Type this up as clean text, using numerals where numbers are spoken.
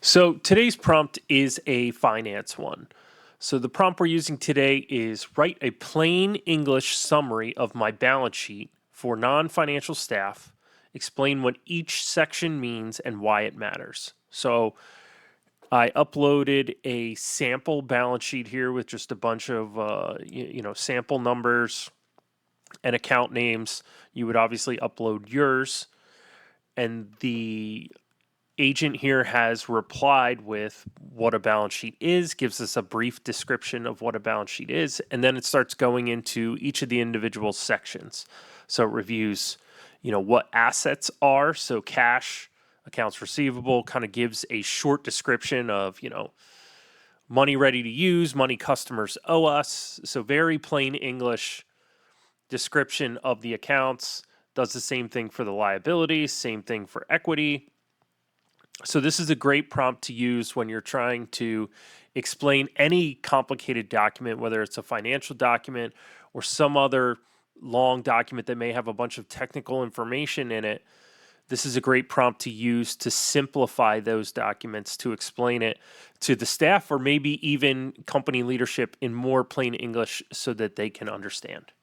So today's prompt is a finance one. So the prompt we're using today is write a plain English summary of my balance sheet for non-financial staff. Explain what each section means and why it matters. So I uploaded a sample balance sheet here with just a bunch of sample numbers and account names. You would obviously upload yours, and the agent here has replied with what a balance sheet is, gives us a brief description of what a balance sheet is, and then it starts going into each of the individual sections. So it reviews, what assets are, so cash, accounts receivable, kind of gives a short description of, money ready to use, money customers owe us. So very plain English description of the accounts. Does the same thing for the liabilities, same thing for equity. So this is a great prompt to use when you're trying to explain any complicated document, whether it's a financial document or some other long document that may have a bunch of technical information in it. This is a great prompt to use to simplify those documents, to explain it to the staff or maybe even company leadership in more plain English so that they can understand.